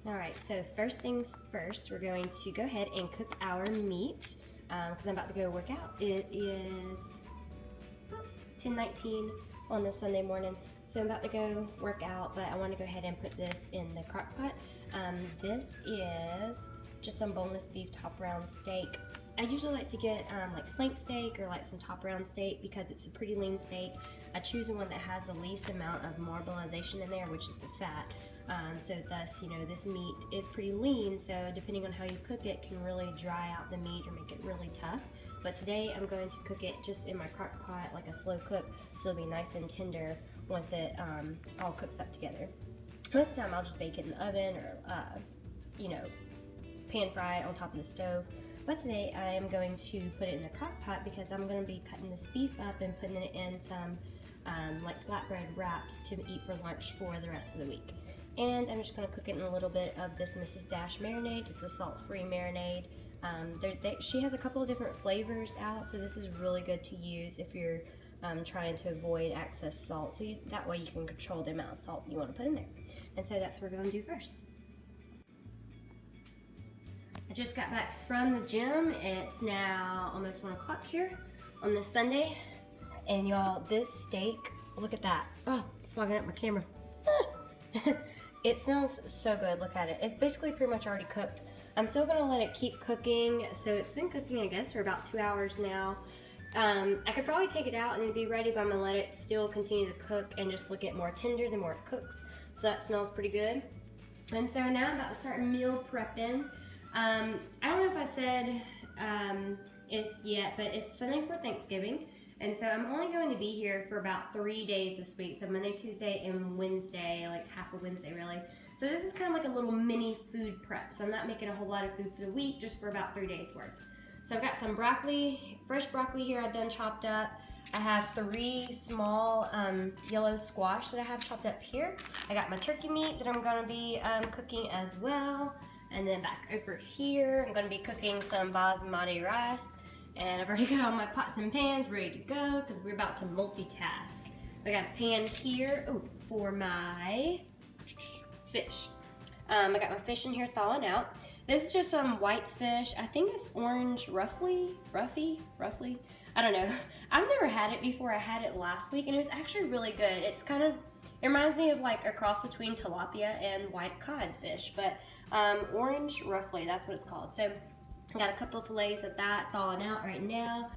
Alright, so first things first, we're going to go ahead and cook our meat because I'm about to go work out. It is 10:19 on this Sunday morning, so I'm about to go work out, but I want to go ahead and put this in the crock pot. This is just some boneless beef top round steak. I usually like to get like flank steak or like some top round steak because it's a pretty lean steak. I choose one that has the least amount of marbleization in there, which is the fat. So thus, you know, this meat is pretty lean, so depending on how you cook it can really dry out the meat or make it really tough. But today I'm going to cook it just in my crock pot like a slow cook, so it'll be nice and tender once it all cooks up together. Most of the time I'll just bake it in the oven or, you know, pan fry it on top of the stove. But today I am going to put it in the crock pot because I'm going to be cutting this beef up and putting it in some like flatbread wraps to eat for lunch for the rest of the week. And I'm just going to cook it in a little bit of this Mrs. Dash marinade. It's the salt-free marinade. She has a couple of different flavors out, so this is really good to use if you're trying to avoid excess salt. So that way you can control the amount of salt you want to put in there. And so that's what we're going to do first. I just got back from the gym. It's now almost 1 o'clock here on this Sunday. And y'all, this steak, look at that. Oh, it's fogging up my camera. It smells so good, look at it. It's basically pretty much already cooked. I'm still gonna let it keep cooking. So it's been cooking, I guess, for about 2 hours now. I could probably take it out and it'd be ready, but I'm gonna let it still continue to cook and just look at more tender the more it cooks. So that smells pretty good. And so now I'm about to start meal prepping. I don't know if I said it's yet, but it's Sunday for Thanksgiving. And so I'm only going to be here for about 3 days this week. So Monday, Tuesday, and Wednesday, like half of Wednesday really. So this is kind of like a little mini food prep. So I'm not making a whole lot of food for the week, just for about 3 days worth. So I've got some broccoli, fresh broccoli here I've done chopped up. I have 3 small yellow squash that I have chopped up here. I got my turkey meat that I'm gonna be cooking as well. And then back over here, I'm gonna be cooking some basmati rice. And I've already got all my pots and pans ready to go because we're about to multitask. I got a pan here for my fish. I got my fish in here thawing out. This is just some white fish. I think it's orange ruffly. I don't know. I've never had it before. I had it last week and it was actually really good. It's kind of, it reminds me of like a cross between tilapia and white cod fish, but orange ruffly, that's what it's called. So I got a couple of fillets of that thawing out right now.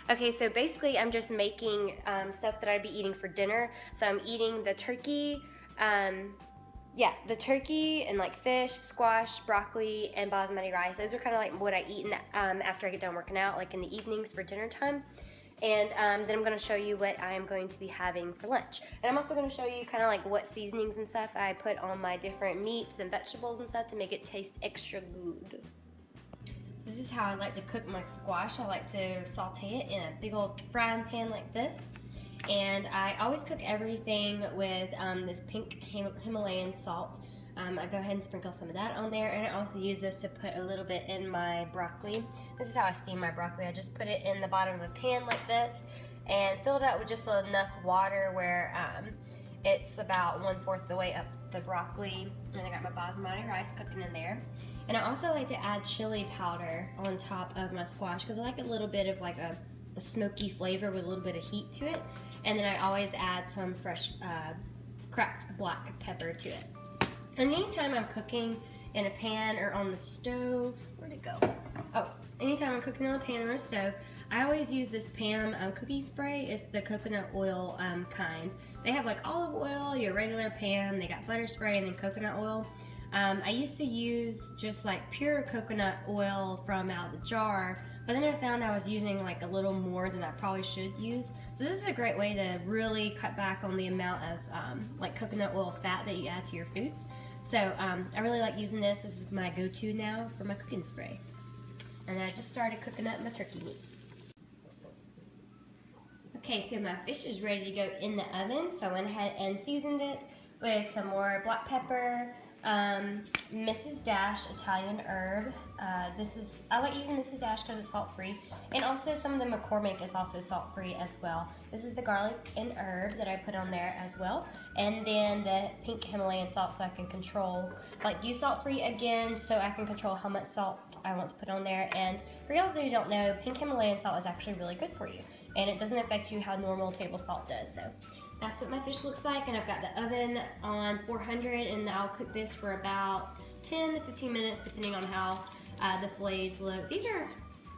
Okay, so basically I'm just making stuff that I'd be eating for dinner. So I'm eating the turkey, the turkey and like fish, squash, broccoli, and basmati rice. Those are kind of like what I eat after I get done working out, like in the evenings for dinner time. And then I'm gonna show you what I'm going to be having for lunch. And I'm also gonna show you kind of like what seasonings and stuff I put on my different meats and vegetables and stuff to make it taste extra good. This is how I like to cook my squash. I like to saute it in a big old frying pan like this. And I always cook everything with this pink Himalayan salt. I go ahead and sprinkle some of that on there, and I also use this to put a little bit in my broccoli. This is how I steam my broccoli. I just put it in the bottom of a pan like this and fill it up with just enough water where it's about 1/4 the way up the broccoli. And I got my basmati rice cooking in there. And I also like to add chili powder on top of my squash because I like a little bit of like a smoky flavor with a little bit of heat to it. And then I always add some fresh cracked black pepper to it. And anytime I'm cooking in a pan or on the stove, where'd it go? Oh, anytime I'm cooking on a pan or a stove, I always use this Pam cookie spray. It's the coconut oil kind. They have like olive oil, your regular Pam, they got butter spray and then coconut oil. I used to use just like pure coconut oil from out of the jar, but then I found I was using like a little more than I probably should use. So this is a great way to really cut back on the amount of like coconut oil fat that you add to your foods. So I really like using this. This is my go-to now for my cooking spray. And I just started cooking up my turkey meat. Okay, so my fish is ready to go in the oven. So I went ahead and seasoned it with some more black pepper, Mrs. Dash Italian herb. I like using Mrs. Dash because it's salt free, and also some of the McCormick is also salt free as well. This is the garlic and herb that I put on there as well, and then the pink Himalayan salt, so I can control, like, use salt free again, so I can control how much salt I want to put on there. And for y'all who don't know, pink Himalayan salt is actually really good for you, and it doesn't affect you how normal table salt does. So that's what my fish looks like, and I've got the oven on 400, and I'll cook this for about 10 to 15 minutes depending on how the fillets look. These are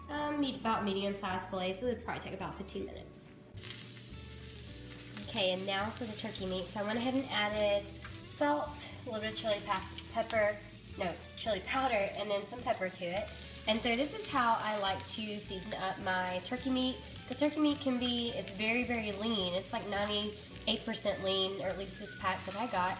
about medium-sized fillets, so they'll probably take about 15 minutes. Okay, and now for the turkey meat. So I went ahead and added salt, a little bit of chili powder, and then some pepper to it. And so this is how I like to season up my turkey meat. The turkey meat it's very, very lean. It's like 98% lean, or at least this pack that I got.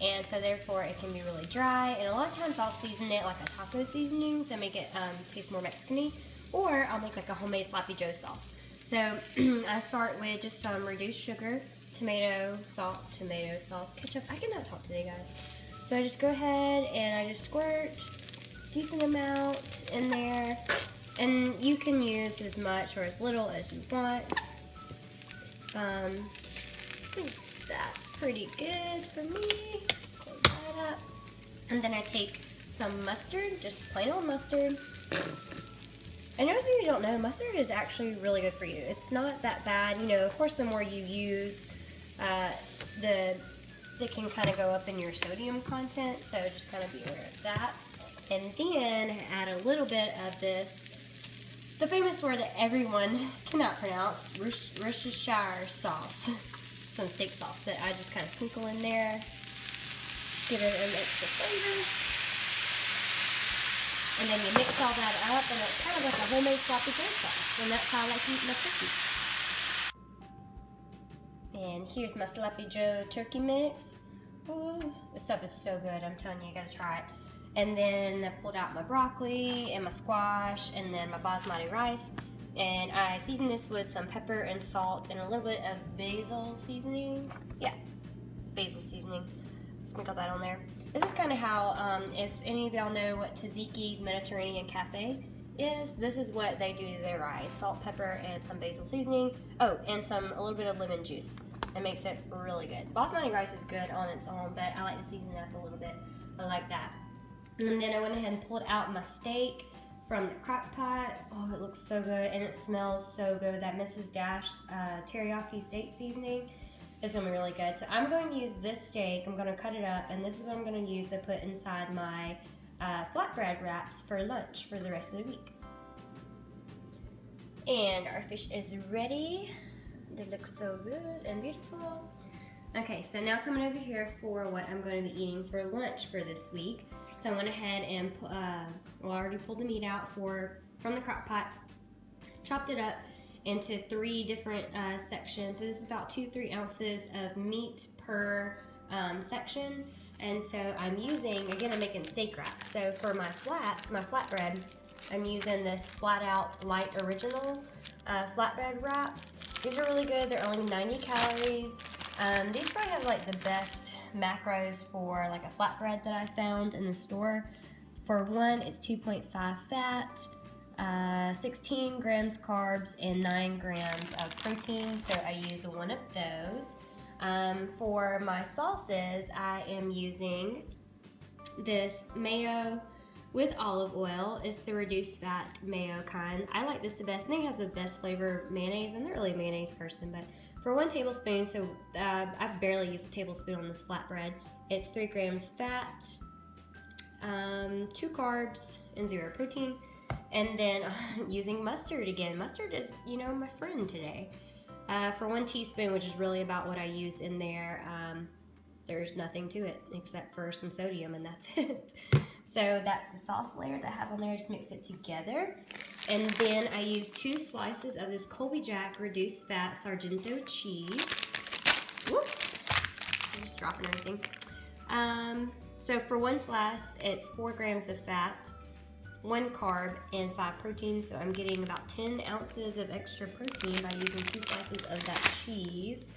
And so therefore it can be really dry. And a lot of times I'll season it like a taco seasoning to make it taste more Mexican-y. Or I'll make like a homemade Sloppy Joe sauce. So I start with just some reduced sugar, tomato sauce, ketchup. I cannot talk today, guys. So I just go ahead and I just squirt decent amount in there. And you can use as much or as little as you want. I think that's pretty good for me. Close that up. And then I take some mustard, just plain old mustard. And those of you who don't know, mustard is actually really good for you. It's not that bad. You know, of course, the more you use, they can kind of go up in your sodium content. So just kind of be aware of that. And then add a little bit of this, the famous word that everyone cannot pronounce, Worcestershire sauce. Some steak sauce that I just kind of sprinkle in there. Give it an extra flavor. And then you mix all that up, and it's kind of like a homemade Sloppy Joe sauce. And that's how I like to eat my turkey. And here's my Sloppy Joe turkey mix. Ooh, this stuff is so good. I'm telling you, you gotta try it. And then I pulled out my broccoli and my squash and then my basmati rice. And I seasoned this with some pepper and salt and a little bit of basil seasoning. Yeah, basil seasoning. Sprinkle that on there. This is kind of how, if any of y'all know what Taziki's Mediterranean Cafe is, this is what they do to their rice. Salt, pepper, and some basil seasoning. Oh, and a little bit of lemon juice. It makes it really good. Basmati rice is good on its own, but I like to season it up a little bit. I like that. And then I went ahead and pulled out my steak from the crock pot. Oh, it looks so good, and it smells so good. That Mrs. Dash teriyaki steak seasoning is gonna be really good. So I'm going to use this steak, I'm gonna cut it up, and this is what I'm gonna use to put inside my flatbread wraps for lunch for the rest of the week. And our fish is ready. They look so good and beautiful. Okay, so now coming over here for what I'm going to be eating for lunch for this week. So I went ahead and I already pulled the meat out from the crock pot, chopped it up into 3 different sections. So this is about 2-3 ounces of meat per section. And so I'm making steak wraps. So for my flatbread, I'm using this Flat Out Light Original flatbread wraps. These are really good. They're only 90 calories. These probably have like the best macros for like a flatbread that I found in the store. For one, it's 2.5 fat, 16 grams carbs, and 9 grams of protein. So I use one of those. For my sauces, I am using this mayo with olive oil. It's the reduced fat mayo kind. I like this the best. I think it has the best flavor mayonnaise. I'm not really a mayonnaise person, but for 1 tablespoon, so I've barely used a tablespoon on this flatbread. It's 3 grams fat, 2 carbs, and 0 protein. And then using mustard again. Mustard is, my friend today. For 1 teaspoon, which is really about what I use in there, there's nothing to it except for some sodium, and that's it. So that's the sauce layer that I have on there. Just mix it together. And then I use 2 slices of this Colby Jack reduced fat Sargento cheese. Whoops, I'm just dropping everything. So for 1 slice, it's 4 grams of fat, 1 carb, and 5 protein. So I'm getting about 10 ounces of extra protein by using 2 slices of that cheese.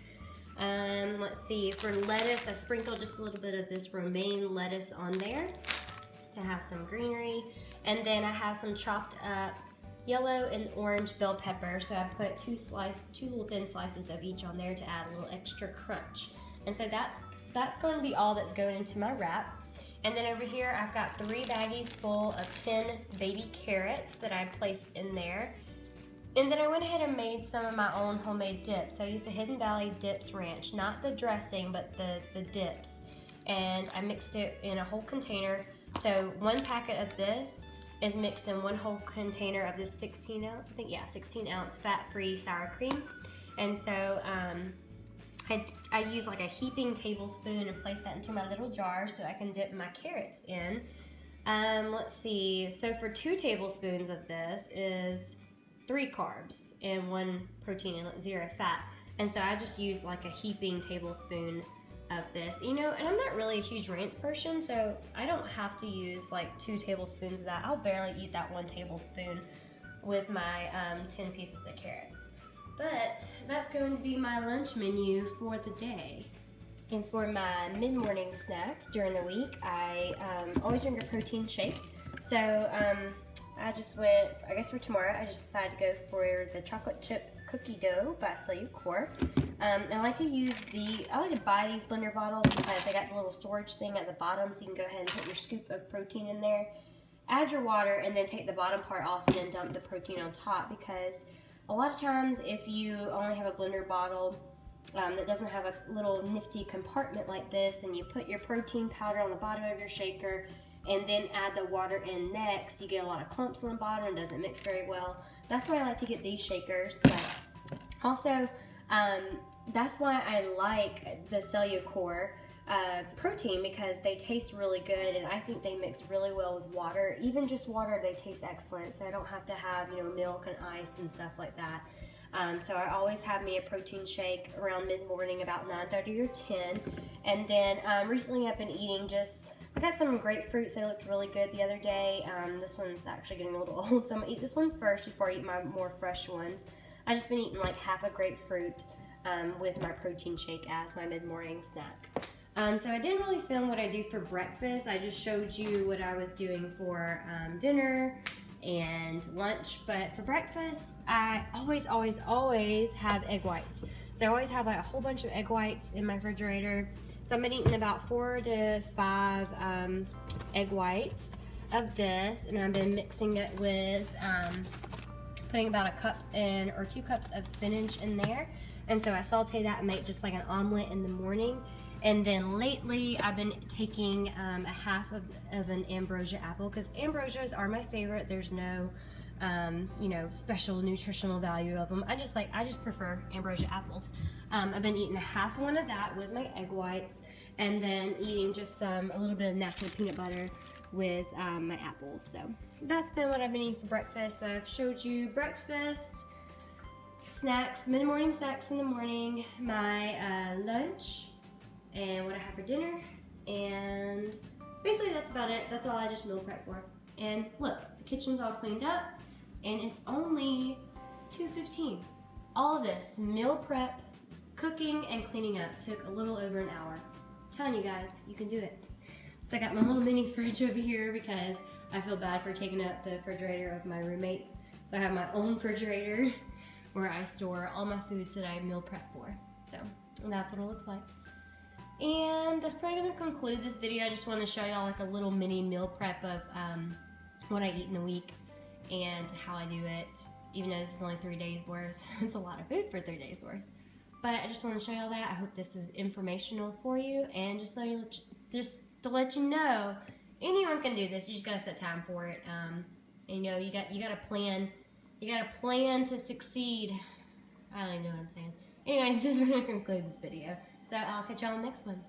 Let's see, for lettuce, I sprinkled just a little bit of this romaine lettuce on there to have some greenery. And then I have some chopped up yellow and orange bell pepper. So I put two little thin slices of each on there to add a little extra crunch. And so that's going to be all that's going into my wrap. And then over here, I've got 3 baggies full of 10 baby carrots that I placed in there. And then I went ahead and made some of my own homemade dips. So I used the Hidden Valley Dips Ranch, not the dressing, but the dips. And I mixed it in a whole container. So 1 packet of this is mixed in 1 whole container of this 16 ounce, I think, yeah, 16 ounce fat-free sour cream. And so I use like a heaping tablespoon and place that into my little jar so I can dip my carrots in. Let's see, so for 2 tablespoons of this is 3 carbs and 1 protein and 0 fat. And so I just use like a heaping tablespoon of this, you know, and I'm not really a huge ranch person, so I don't have to use like 2 tablespoons of that. I'll barely eat that 1 tablespoon with my 10 pieces of carrots. But that's going to be my lunch menu for the day. And for my mid-morning snacks during the week, I always drink a protein shake. So I just went, I guess for tomorrow, I just decided to go for the chocolate chip cookie dough by Cellucor. I like to buy these blender bottles because they got the little storage thing at the bottom, so you can go ahead and put your scoop of protein in there, add your water, and then take the bottom part off and then dump the protein on top, because a lot of times if you only have a blender bottle that doesn't have a little nifty compartment like this, and you put your protein powder on the bottom of your shaker and then add the water in next, you get a lot of clumps on the bottom and doesn't mix very well. That's why I like to get these shakers. But also, that's why I like the Cellucor protein, because they taste really good, and I think they mix really well with water. Even just water, they taste excellent, so I don't have to have, you know, milk and ice and stuff like that. So I always have me a protein shake around mid-morning, about 9:30 or 10. And then recently I've been eating I got some grapefruits that looked really good the other day. This one's actually getting a little old, so I'm gonna eat this one first before I eat my more fresh ones. I've just been eating like half a grapefruit with my protein shake as my mid-morning snack. So I didn't really film what I do for breakfast. I just showed you what I was doing for dinner and lunch. But for breakfast, I always have egg whites. So I always have like a whole bunch of egg whites in my refrigerator. So I've been eating about 4 to 5 egg whites of this, and I've been mixing it with putting about a cup or 2 cups of spinach in there. And so I saute that and make just like an omelet in the morning. And then lately I've been taking a half of an ambrosia apple, because ambrosias are my favorite. There's no you know, special nutritional value of them. I just prefer ambrosia apples. I've been eating a half one of that with my egg whites, and then eating just a little bit of natural peanut butter with my apples. So that's been what I've been eating for breakfast. So I've showed you breakfast, snacks, mid-morning snacks in the morning, my lunch, and what I have for dinner, and basically that's about it. That's all I just meal prep for. And look, the kitchen's all cleaned up, and it's only 2:15. All of this meal prep, cooking, and cleaning up took a little over an hour. I'm telling you guys, you can do it. So I got my little mini fridge over here because I feel bad for taking up the refrigerator of my roommates. So I have my own refrigerator where I store all my foods that I meal prep for. So, and that's what it looks like. And that's probably gonna conclude this video. I just want to show y'all like a little mini meal prep of what I eat in the week and how I do it. Even though this is only 3 days worth, it's a lot of food for 3 days worth. But I just want to show y'all that. I hope this was informational for you, and just to let you know, anyone can do this. You just gotta set time for it. And you know, you gotta plan. You gotta plan to succeed. I don't even know what I'm saying. Anyways, this is gonna conclude this video. So I'll catch y'all on the next one.